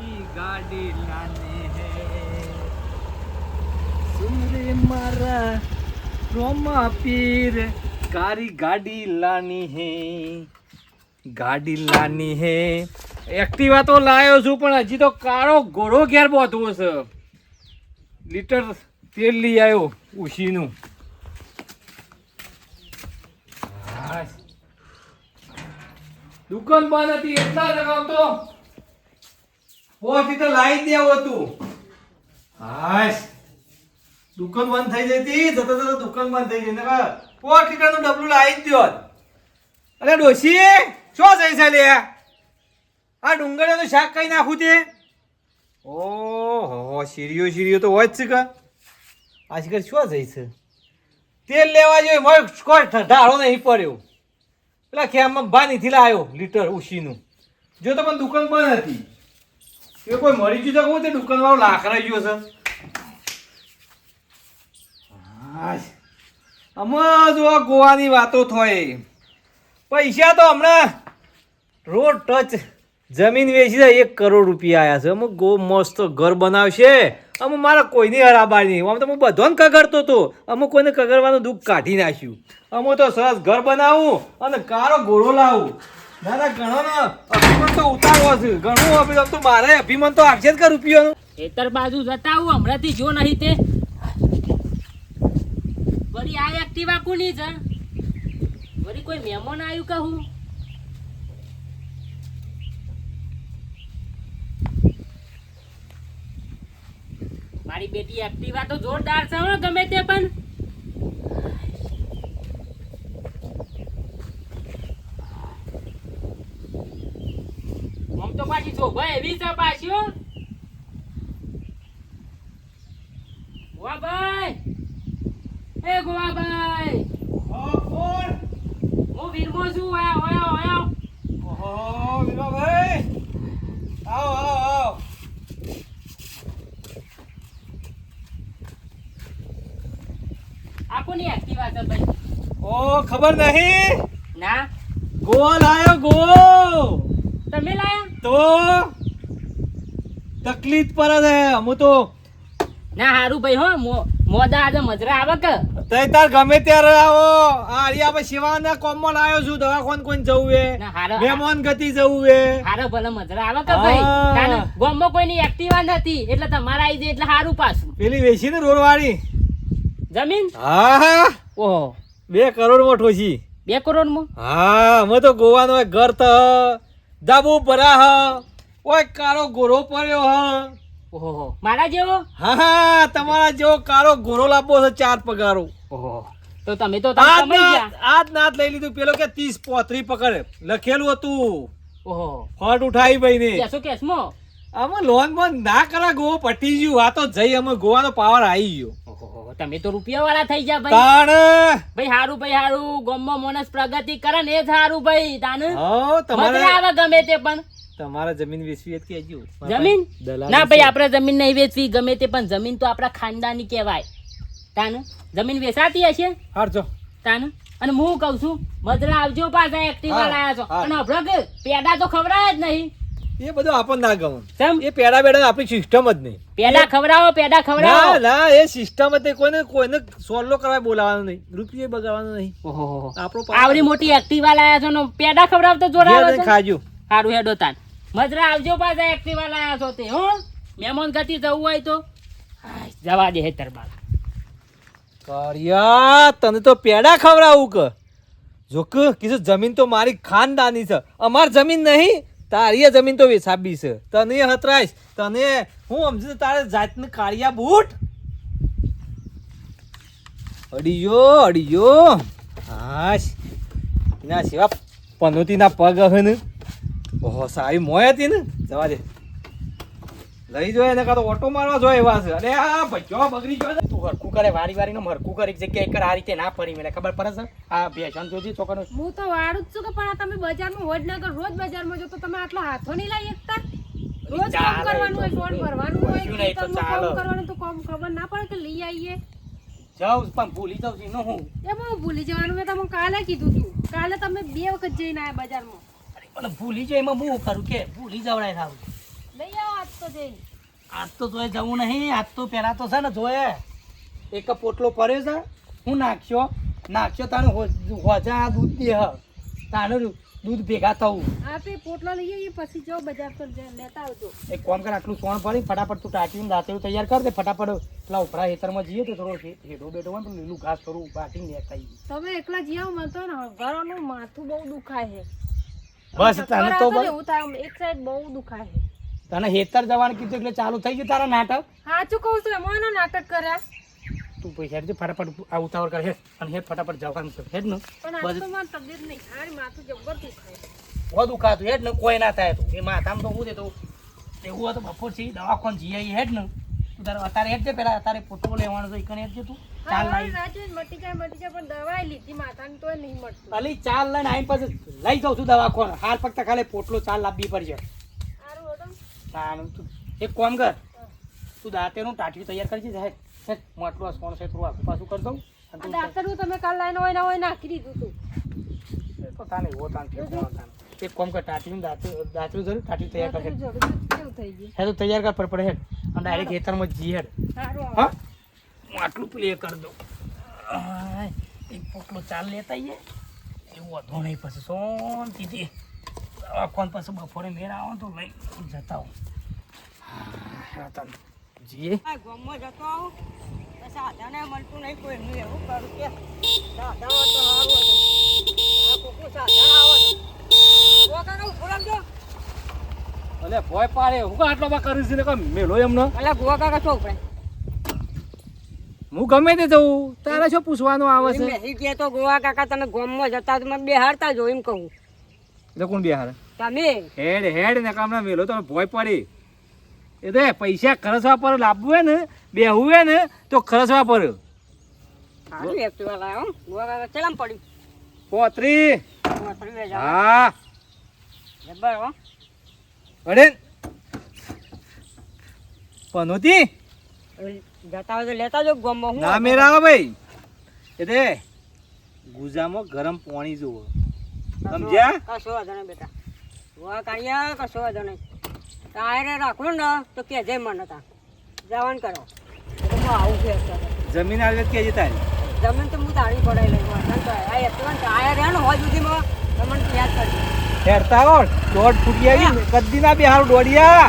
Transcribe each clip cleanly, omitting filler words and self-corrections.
की गाड़ी लानी है सुन रे मारा रोमा पीर कारी गाड़ी लानी है એક્ટિવા તો લાયો છું પણ હજી તો કાળો ઘોડો ઘેર બોધવો છે લીટર તેલ લઈ આવ્યો ઉશીનું દુકાન બંધ હતી એટલા લગાવતો પોથી તો લાવી દેવું હતું હાશ દુકાન બંધ થઈ જતી જતો જતો દુકાન બંધ થઈ જઈ ને પોટ લીટરનું ડબલું લાવી જ દ્યો અરે ડોશી શું થઈ છે લે આ ડુંગળીનું શાક કઈ નાખું તે ઓહો શીરીઓ તો હોય જ છે કા આજકાલ શું જાય છે તેલ લેવા જોઈએ મોય કોઈ ઢાળો નહીં પડ્યો પેલા ખેમમાં બાનીથી લાવ્યો લીટર ઉશીનું જો તો પણ દુકાન બંધ હતી એ કોઈ મરી ગયું તો કહું તે દુકાનવાળો લાકડા ગયો છે આમાં જો ગોવાની વાતો થાય પૈસા તો હમણાં રોડ ટચ જમીન વેચી જાય 1 કરોડ રૂપિયા આવ્યા છે અમુક ગો મસ્ત ઘર બનાવશે અમુક મારા કોઈની હરાબાર નહીં આમ તો હું બધાને કગરતો હતો અમુક કોઈને કગરવાનું દુઃખ કાઢી નાખ્યું અમુક તો સરસ ઘર બનાવું અને કારો ઘોડો લાવું ના ઘણો અભિમાન તો ઉતારવો છે ઘણું અભિમાન તો મારે અભિમાન તો આવશે જ કે રૂપિયાનું ખેતર બાજુ જતા હું હમણાંથી જો નહીં તે વળી આ એક્ટિવા કોની છે વળી કોઈ મહેમાન આવ્યું કહું મારી બેટી એક્ટિવા તો જોરદાર છે હો ગમે તે પણ આમ તો પાછી શોભા એવી છે પાછી ગોવાભાઈ એ ગોવાભાઈ હું વીરમો છું ઓયો ઓહો વીરભાઈ આવો આ કોની એક્ટિવા છે ભાઈ ઓ ખબર નહીં ના ગોવા લાયો ગો તમે લાયા તો તકલીફ પર છે હું તો ના હારું ભાઈ હો મોદા આજે મજરા આવે કે તઈ તાર ગમે ત્યારે આવો આ હરિયા ભાઈ સેવાના કોમમાં લાયો છું દવાખાને કોઈને જવું હે મહેમાન ગતિ જવું હે હારો ભલે મજરા આવે કે ભાઈ તાને ગોમમાં કોઈની એક્ટિવા નથી એટલે તમારા આવી જાય એટલે હારું પાછું પેલી વેચી ને રોડવાળી જમીન હા ઓહો 2 કરોડ માં ઠોસી 2 કરોડ માં હા અમે તો ગોવાનો ઘર તો દાબુ ભરા હ ઓય કારો ગોરો પડ્યો હ ઓહો મારા જેવો હા તમારા જેવો કારો ગોરો લાવવો છે 4 પગારો ઓહો તો તમે તો કમાઈ ગયા આજ નાત લઈ લીધું પેલો કે 30 35 પકડ લખેલું હતું ઓહો ફટ ઉઠાઈ ભાઈ ને કેસો કેસમો અમે લોન બોન ના કરા ગો પટી ગયું આ તો જઈ અમે ગોવાનો પાવર આવી ગયો ઓહો તમે તો રૂપિયા વાળા થઈ ગયા ભાઈ તાણ ભાઈ હારું ગોમમાં મોનસ પ્રગતિ કરે ને એ જ હારું ભાઈ તાને હા તમારે મજા આવે ગમે તે પણ તમારે જમીન વેચવી હતી કેજો જમીન ના ભાઈ આપણે જમીન નહીં વેચવી ગમે તે પણ જમીન તો આપણા ખાનદાની કહેવાય તાને જમીન વેચાતી હશે હારજો તાને અને હું કહું છું મજરા આવજો પાછા એક્ટિવા લાયા છો અને અભરગ પેડા તો ખવડાય જ નહીં એ બધું આપણ ના ગમે કેમ એ પેડા બેડા આપણી સિસ્ટમ જ નહીં પેડા ખવડાવો ના ના એ સિસ્ટમ જ કોઈને સોલ્લો કરવા બોલાવવાનું નહીં રૂપિયો બગાડવાનો નહીં ઓહો આપણો આવડી મોટી એક્ટિવા લાયા છો ને પેડા ખવડાવતો જોરાવો છો ખાજો હારું હેડો તાન મજરા આવજો પાછા એક્ટિવા લાયા છો તે હો મહેમાન ગતિ જવું હોય તો જવા દે હેતર બાદ કર્યા તને તો પેડા ખવડાવું કે જો કે કીધું જમીન તો મારી ખાનદાની છે અમાર જમીન નહીં તારી જમીન તો વેચાબી છે તને હતરાઈશ તને હું સમજુ તારે જાતને કાળિયા બૂટ અડીયો હાશ એના સિવા પનોતીના પગ હે ને ઓહો સારી મોય હતી ને જવા દે લઈ જોઈએ ને કાં તો ઓટો મારવા જોઈએ એવા છે અરે આ ભજો બગડી ગયો તું હરકું કરે વારી નો હરકું કરે એક જગ્યાએ એક આ રીતે ના ફરી મને ખબર પડે છે આ બેસન જોજી છોકરો હું તો વાળું જ છું કે પણ આ તમે બજારમાં વડનગર રોજ બજારમાં જો તો તમે આટલો હાથો નહીં લાવી શકતા રોજ કામ કરવાનું હોય ફોન ભરવાનું હોય ખેતરનું કામ કરવાનું તો કામ ખબર ના પડે કે લઈ આવીએ જાઉં પણ ભૂલી જાઉં છું હું એમાં હું ભૂલી જવાનું મેં તમને કાલે કીધું તું કાલે તમે 2 વખત જઈને આવ્યા બજારમાં ભૂલી જાય એમાં હું કરું કે ભૂલી જવડાય થાવ લઈ આવો તો જઈ આજ તો જોઈ જવું નહીં. આજ તો પેલા તો છે ને જોયે એક પોટલો પડ્યો છે, હું નાખ્યો તાને હોજા દૂધ દે હ તાને દૂધ ભેગા થવું. હા તે પોટલો લઈ આવીએ પછી જાઓ બજાર પર લેતા આવજો. એક કામ કર, આટલું સોણ ભરી ફટાફટ તું ટાટીને દાંતેલું તૈયાર કર દે ફટાફટ. પેલા ઉપરા ખેતરમાં જઈએ તો થોડો હેડો બેઠો હોય ને તો લીલું ઘાસ થોડું બાટીને લેતા આવીએ. તમે એકલા જીઓ મને તો ને ઘરનું માથું બહુ દુખાય છે. બસ તને તો બસ એવું થાય એક સાઈડ બહુ દુખાય છે. તને હેતર જવાનું કીધું એટલે ચાલુ થઈ ગયું તારા નાટક. સાચું કહું છું એમાં નાટક કર્યા તું પૈસા હેડ ફટાફટ આ ઉતાવળ કર હેડ અને હેડ ફટાફટ જવાનું છે હેડ ને પણ આ તો મારી તબિયત નહીં સારી માથું જબ્બર દુખાય. બહુ દુખાતું હેડ ને કોઈ ના થાય તું એ માથામાં તો હું દેતો એવું હોય તો બપોર છે દવાખાને જઈ આવી હેડ ને તું તારે અત્યારે હેડ છે પેલા અત્યારે ફોટો લેવાનો છે ઈકને હેડ છે તું ચાલ લાવી મટી જાય પણ દવાઈ લીધી માથાને તોય નહીં મળતું. અલી ચાલ લઈને આવીને પછી લઈ જાઉં છું દવાખાને. હાલ ફક્ત ખાલી પોટલો ચાલ લાવવી પડશે. સારું ઓડો તાણ તું એક કામ કર, તું દાંતેનું ટાંટિયું તૈયાર કરી છે હેડ હેડ હું આટલું સોણ છે થોડું આખું પાછું કરી દઉં અને તું ડાક્ટર તમે કાલ લાઈને હોય નાખી દીધું તું. તો તાને એવો તાન એક કામ કર, ટાંટિયું દાંતરું જરૂર ટાંટિયું તૈયાર કર હેડ. કેવું થઈ ગયું હે તો તૈયાર કર પડે હેડ અને ડાયરેક્ટ ખેતરમાં જી હેડ. સારું હા હું આટલું પ્લે કરી દઉં. એક પોટલો ચાલ લેતા આવીએ એવું વધુ નહીં પછી શાંતિથી દવાખાને પછી બપોરે મેળ આવો તો લઈ જતા આવું. હા તાન જીએ ગામમાં જતો આવું તો સાધાને મળતું નહીં કોઈનું એવું કરું કે સાધા હોય તો સારું હતું. આ કોકનું સાધન આવે છે કાકા ઉભો રાખજો. અલે ભોય પાડે હું આટલો બા કરું છું ને મેલો એમનો. એટલે ગોવા કાકા છો ઉપડે હું ગમે તે જઉં તારે શું પૂછવાનું આવે છે? મેસી કે તો ગોવા કાકા તમે ગામમાં જતા તો મને બેહારતા જો એમ કહું. એટલે કોણ બિહાર તમે હેડ હેડ ને કામના મેલો તો ભોય પડી. એ તો પૈસા ખર્ચવા પર લાવવું હોય ને બેહવું હોય ને તો ખર્ચવા પર. સારું એક્ટિવા લાવ્યો ગોવા કાકા ચલામ પડ્યું 35 હા જબર હો. અરે પનોતી જતા હોય તો લેતા જો ગામમાં ના મેરા આવે ભાઈ. એટલે ગુજામાં ગરમ પાણી જુઓ સમજ્યા? કશો વાંધો નહીં બેટા ગોવા કાઢ્યા કશો વાંધો નહીં. તારે રાખવું ને તો કહેજે મને તા જવાનું કરો તો હું આવું છે જમીન આવે કે છે તારી જમીન તો હું તાળી પડાવી લઈ આ એક્ટિવા આયા રહ્યા ને હોય સુધીમાં તમને યાદ કરજો. હેરતા હો દોઢ ફૂટી આવી કદી ના બે હારું દોડિયા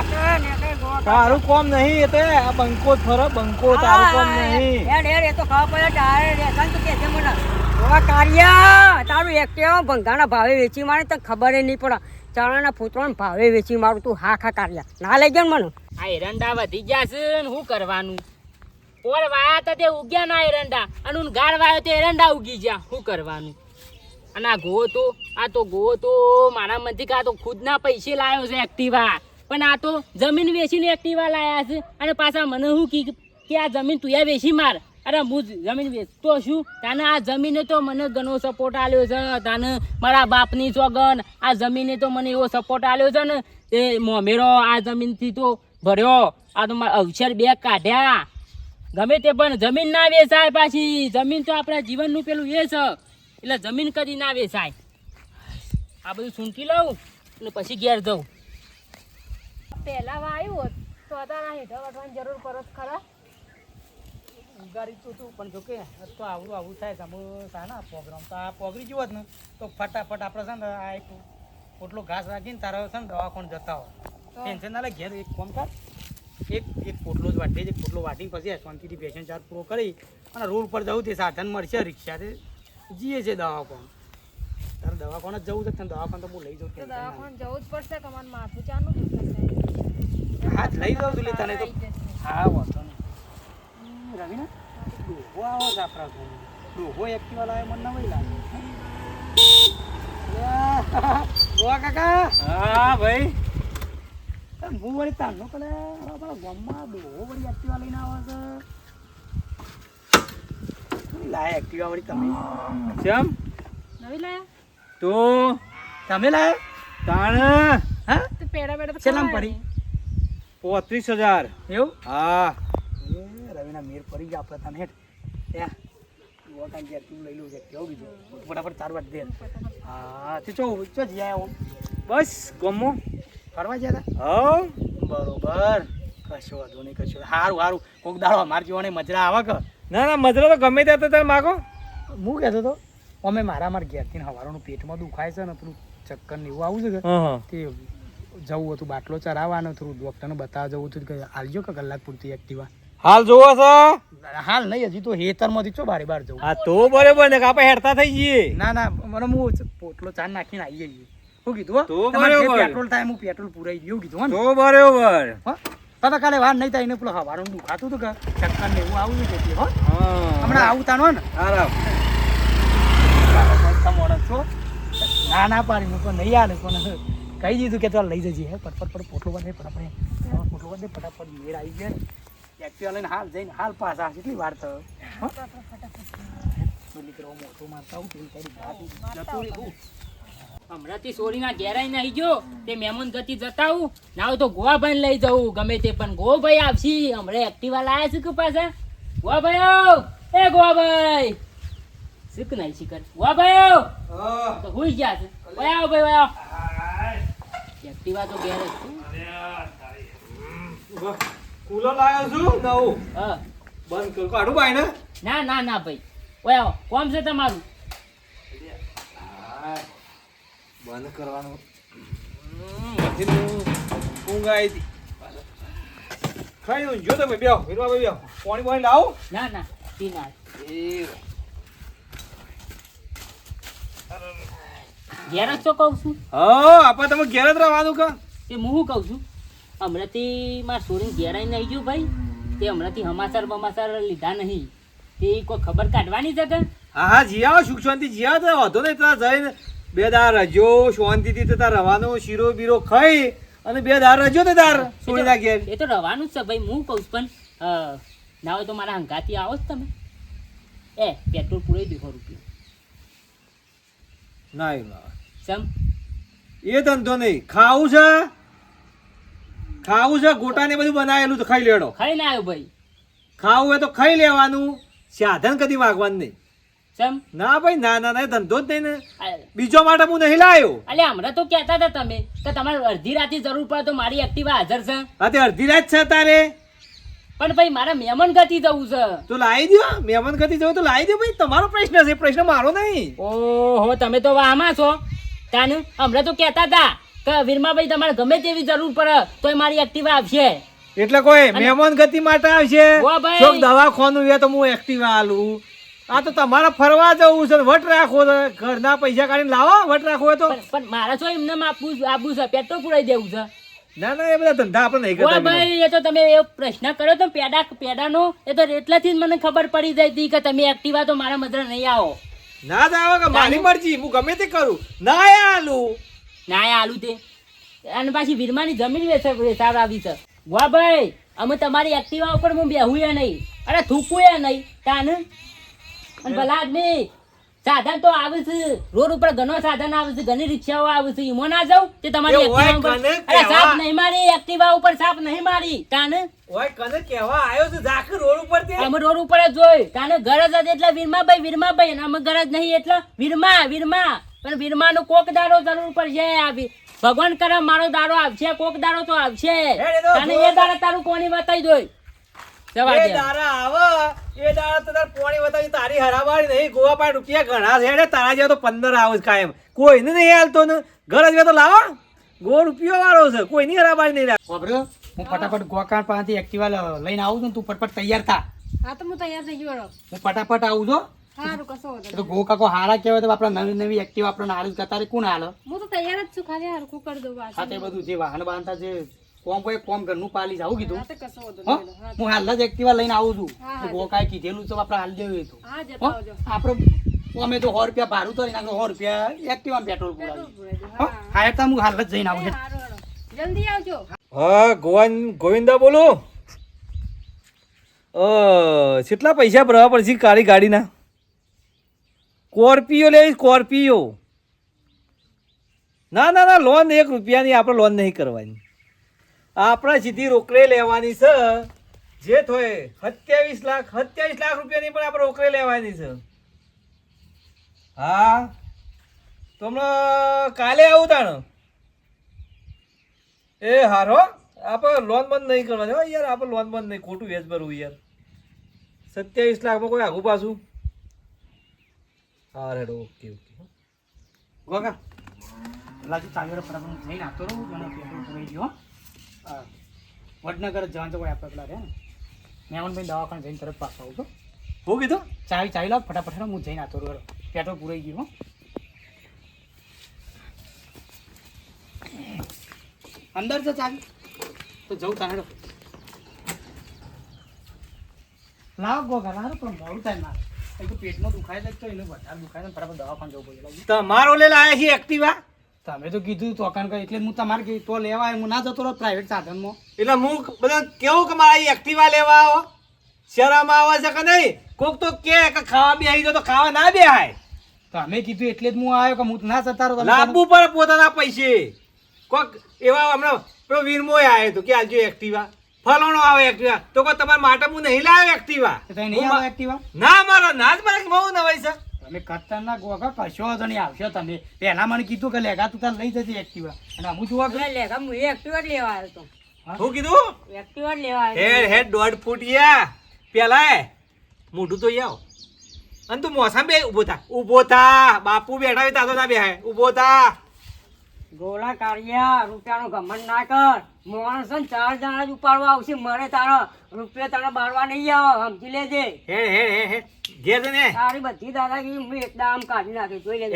તારું કોમ નહીં. એ તો આ બંકો ફરો બંકો તારું કોમ નહીં. એ તો ખાવા પડે તારે રહેતા તો કહેજે મને ગોવા કાઢ્યા તારું એક્ટિવા ભંગાના ભાવે વેચી મારે તો ખબર નહીં પડે. ચણાના ફૂતરાના ભાવે વેચી મારું તું હા કાઢ્યા ના લઈ જાય મને. આ એરંડા વધી ગયા છે ને શું કરવાનું? ઓર વાયા તો તે ઉગ્યા ના એરંડા અને ઉન ગાળ વાયો તો એરંડા ઉગી ગયા શું કરવાનું? અને આ ગોવો તો મારા મનથી આ તો ખુદના પૈસે લાવ્યો છે એક્ટિવા, પણ આ તો જમીન વેચીને એક્ટિવા લાયા છે અને પાછા મને શું કે આ જમીન તું એ વેચી માર. અરે હું જમીન વેચતો છું તાને આ જમીને તો મને ઘણો સપોર્ટ આલ્યો છે. તાને મારા બાપની સોગન આ જમીને તો મને એવો સપોર્ટ આલ્યો છે ને એ મોમેરો આ જમીનથી તો ભર્યો. આ તો મારા અવસર બે કાઢ્યા. ગમે તે પણ જમીન ના વેચાય પાછી. જમીન તો આપણા જીવનનું પેલું એ છે એટલે જમીન કદી ના વેચાય. આ બધું સૂંટી લઉં અને પછી ઘેર જઉં. પહેલા વાયું હોત તો તારા હેઠળ વાટવાની જરૂર પરત ખરા. ઉગાડી તો તું પણ જોકે તો આવું થાય તમે થાય ને પ્રોગ્રામ તો આ પોગરી જુઓ ને તો ફટાફટ આપણે છે ને આ એક પોટલો ઘાસ રાખીને તારા છે ને દવાખાને જતા હોય ટેન્શન ના લે. ઘેર એક ફોન કર એક પોટલો જ વાટી એક પોટલો વાટી પછી શાંતિથી પેશન્ટ ચાર્જ પૂરો કરી અને રોડ પર જવું તે સાધન મળશે રિક્ષાથી જઈએ છે દવાખાને. તારે દવાખાને જ જવું છે તને દવાખાને તો હું લઈ જાઉં. તો દવાખાને જવું જ પડશે કે મારું માથું ચાનું દુખે હા લઈ જાઉં છું તને તો. છે. હા વાંધો નહીં. રવિના ડોહો આવો છે આપણા ઘરે. ડોહો એક્ટિવા લાવે મને નવાઈ લાગે. ગોવા કાકા હા ભાઈ હું વળી તારનો પેલે આપણા ગામમાં ડોહો વળી એક્ટિવા લઈને આવે છે. લાય એક્ટિવા વળી તમે કેમ નવી લાયા તો તમે લાય તાણ હા તો પેડા પેડા તો છેલ્લામ ખવાય પડી ને. 35,000 એવું હા એ રવિના મેર પડી ગયા આપણે તને હેઠ ત્યાં ગોવા કાંઈ એક્ટિવ લઈ લઉં છે કેવું બીજું ફટાફટ તાર વાત દે. હા તે ચો જઈ આવ્યા બસ ગમો ફરવા ગયા હતા. હા બરોબર, કશો વાંધો નહીં, કશો સારું સારું. કોક દાડો અમાર જેવાને મજરા આવે કે. ના ના મજરો તો ગમે ત્યાં તો તમે માગો. હું કહેતો હતો અમે મારા ઘેરથી હવારોનું પેટમાં દુખાય છે ને પેલું ચક્કર ને એવું આવું છે કે હા તે જવું હતું બાટલો ચરાવવાનો થોડું ડૉક્ટરને બતાવવા જવું હતું કે હાલજો કે કલાક પૂરતી એક્ટિવા. હાલ જોવો છો. હાલ નહીં, હજી તો હેતરમાંથી ચો બારે બાર જવું. હા તો બરોબર ને આપણે હેરતા થઈ જઈએ. ના ના મને હું પોટલો ચા નાખીને આવી જઈએ. શું કીધું હો? તો તમારે જે બરોબર. પેટ્રોલ થાય હું પેટ્રોલ પુરાઈ દઉં કીધું હો ને. તો બરોબર. હો તો કાલે વાર નહીં થાય એને પેલો હવારનું દુખાતું હતું કે ચક્કર ને એવું આવું છે એટલે હો હા હમણાં આવું તાનો ને આરામ. માણસ છો. ના ના પાડી હું પણ નહીં આલે પણ કહી દીધું કે ચાલ લઈ જજે હે ફટફટ પોટલો વધે ફટાફટ પોટલો વધે ફટાફટ મેળ આવી જાય ને એક્ટિવા લઈને હાલ જઈને હાલ પાછા કેટલી વાર તો દીકરો મોટો મારતા આવું તેલ કરી જતું રહ્યું. હમણાંથી સોરીના ઘેરાઈ નહીં જો તે મહેમાન ગતિ જતા હું ના હોય તો ગોવાભાઈ લઈ જવું ગમે તે પણ ગોવાભાઈ આવશી હમણાં એક્ટિવા લાયા છે કે પાછા ગોવાભાઈ એ ગોવાભાઈ શીખ નહીં શીખર ગોવાભાઈ તો હુઈ ગયા છે ભાઈ આવો ભાઈ આવો એક્ટિવા તો ઘેર જ છે. કુલર લાવ્યો છું નવું. હા બંધ કર કાઢું ભાઈ ને. ના ના ના ભાઈ ઓય આવો કોમ છે તમારું બંધ કરવાનું. ઊંઘ આવી હતી. ખાઈ દઉં જો તમે બેહો વીરવા ભાઈ બેહો. પાણી પાણી લાવો. ના ના પી ના ઘેર જ તો કહું છું હા આપણે તમે ઘેર જ રહેવાનું કે. તે હું શું કહું છું હમણાંથી મારા સોરીને ઘેરાઈ નહીં ગયું ભાઈ તે હમણાંથી સમાચાર બમાચાર લીધા નહીં તે કોઈ ખબર કાઢવાની છે કે હા હા જી આવો સુખ શાંતિ જી આવો તો વાંધો નહીં. ત્યાં જઈને બે દાર રજો શાંતિથી તો તાર રવાનો શીરો બીરો ખાઈ અને બે દાર રજો તો તાર સોળીના ઘેર. એ તો રવાનું જ છે ભાઈ હું કહું છું પણ ના હોય તો મારા હંગાથી આવો જ તમે એ પેટ્રોલ પૂરાઈ દો રૂપિયા ના એવું ના. સમ એ ધંધો નહીં. ખાવું છે ગોટા ને બધું બનાવેલું તો ખાઈ લેડો. ખાઈ ના આવ્યો ભાઈ ખાવું હોય તો ખાઈ લેવાનું. સાધન કદી માગવાનું નહીં. સમ ના ભાઈ ના ના ના એ ધંધો જ નહીં ને. બીજો માટે હું નહીં લાવ્યો. અલ્યા હમણાં તો કહેતા હતા તમે કે તમારે અડધી રાતે જરૂર પડે તો મારી એક્ટિવા હાજર છે હા તે અડધી રાત છે તારે પણ ભાઈ મારે મહેમાન ગતિ જવું છે તો લાવી દો. મહેમાન ગતિ જવું તો લાવી દો ભાઈ. તમારો પ્રશ્ન છે પ્રશ્ન મારો નહીં. ઓહો તમે તો વાહમાં છો તાનું હમણાં તો કહેતા હતા કે વીરમાભાઈ તમારે ગમે તેવી જરૂર પડે તો મારી એક્ટિવા આવશે એટલે કોઈ મહેમાન ગતિ માટે આવશે. વાહ ભાઈ. જો દવાખાનું છે તો હું એક્ટિવા આલું. આ તો તમારે ફરવા જવું છે વટ રાખવો છે. ઘરના પૈસા કાઢીને લાવો વટ રાખવો હોય તો. પણ મારે શું એમને આપવું છે પેટ્રોલ પુરાઈ દેવું છે ના ના એ બધા ધંધા આપણે નહીં વાહ કરતા. ભાઈ એ તો તમે એ પ્રશ્ન કર્યો તો પેડાનો એ તો એટલાથી જ મને ખબર પડી જાય હતી કે તમે એક્ટિવા તો મારા મધર નહીં આવો ના જ આવે કે મારી મરજી હું ગમે તે કરું ના આલું. ના આલુ તે અને પાછી વીરમાની જમીન વેચાવ આવી છે વાહ ભાઈ અમે તમારી એક્ટિવા ઉપર હું બેહું નહીં અરે થૂકું નહીં તાન અને ભલા આદમી સાધન તો આવે છે રોડ ઉપર ઘણો સાધન આવે છે ઘણી રિક્ષાઓ આવે છે ઈમો ના જાવ તે તમારી એ હોય એક્ટિવા ઉપર કને અરે કહેવા. સાપ નહીં મારી એક્ટિવા ઉપર સાપ નહીં મારી તાન ઓય કને કહેવા આવ્યો છે ઝાકર રોડ ઉપર તે. અમે રોડ ઉપર જ જોઈ તાને ગરજ જ એટલે વીરમાભાઈ અને અમે ગરજ નહીં એટલે વીરમા પણ વીરમાનો કોક દાડો જરૂર પડશે આવી ભગવાન કરે મારો દાડો આવશે કોક દાડો તો આવશે તાને એ દાડો તારું કોની બતાવી દોય જવા એ દે દારા આવે એ દારા તો તાર પોણી બતાવી તારી હરાવાળી નહીં. ગોવા પાસે રૂપિયા ઘણા છે હેડે. તારા જેવા તો 15 આવે છે કાયમ. કોઈને નહીં હાલતો ને ઘર જ તો લાવો. ગો રૂપિયો વાળો છે કોઈની હરાવાળી નહીં રાખે. ખબર હું ફટાફટ ગોકાણ પાસેથી એક્ટિવા લઈને આવું છું ને તું ફટફટ તૈયાર થા. હા તો હું તૈયાર થઈ ગયો હું ફટાફટ આવું છું. સારું કશો વાંધો એ તો ગો કાકો હારા કહેવાય તો આપણા નવી નવી એક્ટિવા આપણને હાલ કતારે કોણ હાલ નહીં. હું તો તૈયાર જ છું ખાલી હરખું કરી દઉં હા પાછું તે બધું જે વાહન બાંધતા જે કોમ કોઈ કોમ ઘરનું પાલી જાવું કીધું હા તો કશો વાંધો હો નહીં. હા હું હાલ જ એક્ટિવા લઈને આવું છું હા, તો ગો કાંઈ કીધેલું તો આપણે હાલ દેવું એ તો હા હો જતા આવજો આપણે અમે તો 100 રૂપિયા ભાડું તો એના 100 રૂપિયા એક્ટિવા પેટ્રોલ પુરાવી પૂરાઈ દઉં. હો હા એટલે હું હાલ જ જઈને આવું છું. સારું હારું. જલ્દી આવજો હા ગોવિંદા બોલો. કેટલા પૈસા ભરવા પડશે કાળી ગાડીના? સ્કોર્પિયો લેવી સ્કોર્પિયો. ના ના ના લોન 1 રૂપિયાની આપણે લોન નહીં કરવાની. આપણે સીધી રોકડે લેવાની છે. જે થોય 27 લાખ રૂપિયાની પણ આપણે રોકડે લેવાની છે. હા તો હમણાં કાલે આવું તાણ. એ હારો આપણે લોન બંધ નહીં કરવાની હો યાર, આપણે લોન બંધ નહીં, ખોટું વેચ ભરવું યાર. 27 લાખમાં કોઈ આગું પાછું? હા રેડો, ઓકે ઓકે. ગોગા લાજુ ચાવી વાળો ફટાફટ જઈને આવતો રહું મને પેટ્રોલ પૂરાઈ ગયો. હા વડનગર જવાનું તો કોઈ આપણે પેલા રહે ને મેમનભાઈ દવાખાને જઈને તરત પાછો આવું છું. શું કીધું? ચાવી લાવ ફટાફટ હું જઈને આવતો રહું. પેટ્રોલ પૂરાઈ ગયું હો. અંદર છે ચાવી તો જવું તારે લાવ ગોગા લાવ પણ મોડું થાય ના એક તો પેટમાં દુખાય છે તો એને વધારે દુખાય છે ફટાફટ દવાખાને જવું પડે. તમારો લે લાયા છે એક્ટિવા? તમે તો કીધું તો અકાન એટલે હું તમારે કીધું તો લેવા આવ્યો. હું ના જતો રહો પ્રાઇવેટ સાધનમાં. એટલે હું બધા કેવું કે મારા એક્ટિવા લેવા આવો, શરમ આવે છે કે નહીં? કોક તો કે ખાવા બે આવી તો ખાવા ના બેહાય. તો અમે કીધું એટલે જ હું આવ્યો કે હું ના જતા રહો. લાવવું પડે પોતાના પૈસે. કોક એવા હમણાં પેલો વીરમોય આવ્યો હતો કે આજુ એક્ટિવા ફલાણો આવે એક્ટિવા, તો કોઈ તમારા માટે હું નહીં લાવ્યો એક્ટિવા. નહીં આવે એક્ટિવા ના મારો ના જ મારે બહુ નવાઈ છે. તમે ખતરનાક ગોગા કશો વાંધો નહીં આવશો તમે. પહેલા મને કીધું કે લેગા તું તાર લઈ જજે એક્ટિવા અને હું જોવા એટલે લેખા હું એક્ટિવા જ લેવા આવ્યો તો. શું કીધું? એક્ટિવા જ લેવા આવ્યો હેડ હેડ 1.5 ફૂટિયા પેલા મોઢું તો આવ અને તું મોસામ બે ઊભો થા બાપુ બેઠા હોય તાતો ના બેહાય. ઊભો થા. ગોળા કાઢ્યા રૂપિયાનો ઘમંડ ના કર. માણસ છે ને 4 જણા જ ઉપાડવા આવશે, મરે તારા રૂપિયા તારા બારવા નહીં આવે, સમજી લેજે. હેડ હેડ હેડ હેડ ઘેર છે ને તારી બધી દાદાગીરી હું એકદમ કાઢી નાખી, જોઈ લેજે.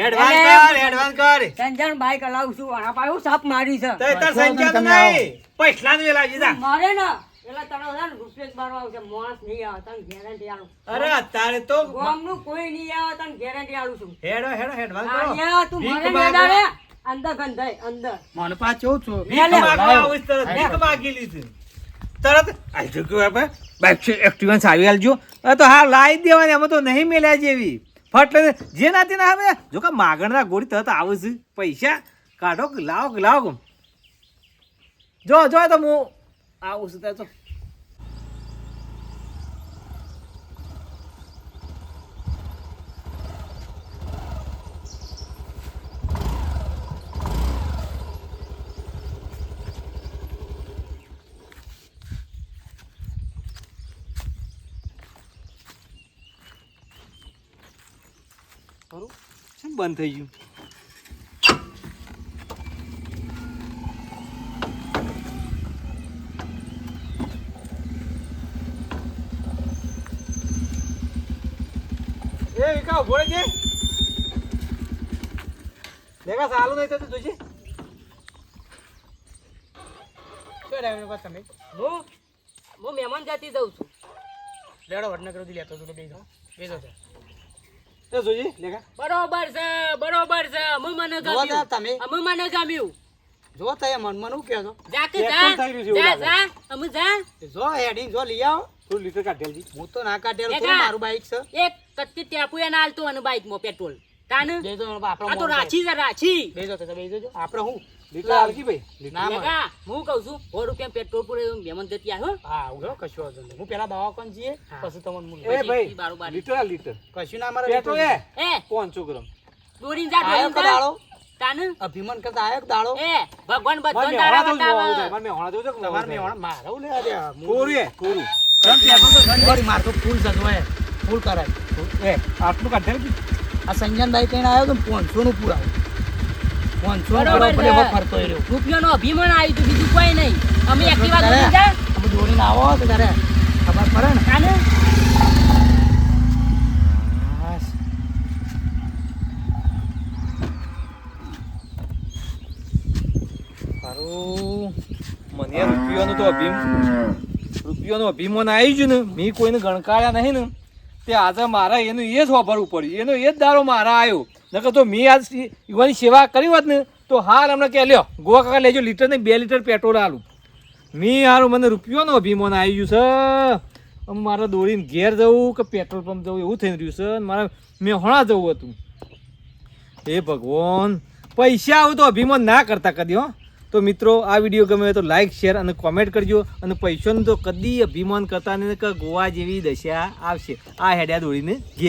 એડવાન્સ કર. સંજન બાઈક હલાવું છું, વડા પાયું સાપ મારી છે. તો તાર સંખ્યા નહીં પૈસા નું લાગી જા. મારે ને એટલે તને છે ને રૂપિયા જ બારવા આવશે, માણસ નહીં આવે, તને ગેરંટી આલું. અરે અત્યારે તો ગામનું કોઈ નહીં આવે, તને ગેરંટી આલું છું. હેડો હેડો એડવાન્સ કરો. આર્યા, તું ભીખ મારે માંગો. ના ડાળે. અંદર ગંધાય અંદર. મને પાછો છું ભીખ માંગવા આવું જ તરત ભીખ માંગી લીધી તરત. આઈ જો કે બાપા બાઈક છે એક્ટિવા ચાવી આલજો. હવે તો હા લાવી દેવાની, એમાં તો નહીં મેલ્યા જેવી ફટ લઈને જે નાતી ના આવે. જો કે માગણના ગોળી તરત આવે છે. પૈસા કાઢો કે લાવો કે લાવો. જો જો તો હું આવું છું ત્યાં તો. શું બંધ થઈ ગયું? એ વિકા ઉભો રહેજે. દેખા સાલું નહીં થતું જોજે. શું ડ્રાઈવર બસ તમે હું મહેમાન જાતિ જઉં છું. લેડો વડનગર સુધી લેતો હતો બેસો બેસો છે એ જોજે દેખા. બરોબર છે બરોબર છે. હું મને જોવા તમે અમે મને ગમ્યું. જો તય મનમાં શું કહો છો જા કે પેટ્રોલ જા થઈ રહ્યું છે એવું જા લાગે. જા અમે જા. જો હેડિંગ જો લઈ આવો. થોડું લીટર કાઢેલ હું તો ના કાઢેલું લેખા. થોડું મારું બાઈક છે એક કચ્ચી ટેપુ એને આલતું અને બાઈકમાં પેટ્રોલ તાને બેસો આપણો આ તો રાછી છે રાછી. બેસો તો બેસો જો આપણે હું લીટર આલકી ભાઈ. ના મળે. લેખા, હું કહું છું 100 રૂપિયા પેટ્રોલ પૂરે મહેમાન જતી આવ્યો. હા ઉડો કશું વાંધો નહીં. હું પેલા દવાખાને જઈએ હા. પછી તમને મૂળ એ ભાઈ બારોબાર. લીટર આ લીટર કશું ના મારે પેટ્રોલ એ એ 500 ગ્રામ. દોડીને જા આયો દોડીને કે દાડો જા તાને અભિમાન કરતા આયો કે દાડો એ ભગવાન મારે બધો મેહોણા તારા તો જોવા આવું બતાવે. છે. મારે મેહોણા જોવું છે કે તમારે મોહણા મેં મારે હું લેવા દે કોરું એ કોરું. માર તો ફૂલ સજવાય ફૂલ કરાય એ આટલું કાઢેલ કે આ સંજનભાઈ કહીને આવ્યો તો 500 નું પૂરાવું 500 બરોબર નું છે. ભલે ફરતો રહ્યો રૂપિયાનો અભિમાન આવ્યું તું બીજું કોઈ નહીં. અમે એક્ટિવા તારે દોડીને જા અમે દોડીને આવો તો તારે ખબર પડે ને તાને બસ. સારું મને રૂપિયાનું તો રૂપિયાનું અભિમાન આવી ગયું ને. મેં કોઈને ગણકાર્યા નહીં ને તે આજે મારા એનું એ જ વાપરવું પડ્યું. એનો એ જ દારો મારા આવ્યો. નકર તો મેં આજ યુવાની સેવા કરી હોત ને તો હાલ હમણાં કે લ્યો ગોવા કાકા લેજો લીટર ને 2 લીટર પેટ્રોલ આલું. મેં હારું મને રૂપિયાનું અભિમાન આવી ગયું છે. હવે મારે દોડીને ઘેર જવું કે પેટ્રોલ પંપ જવું એવું થઈ રહ્યું છે. મારે મેહોણા જવું હતું. હે ભગવાન, પૈસા આવું તો અભિમાન ના કરતા કદી હો. તો મિત્રો આ વિડીયો ગમે તો લાઈક શેર અને કોમેન્ટ કરજો. અને પૈસાનું તો કદી અભિમાન કરતા નહીં કે ગોવા જેવી દશા આવશે. આ હેડ્યા દોડીને ઘેર.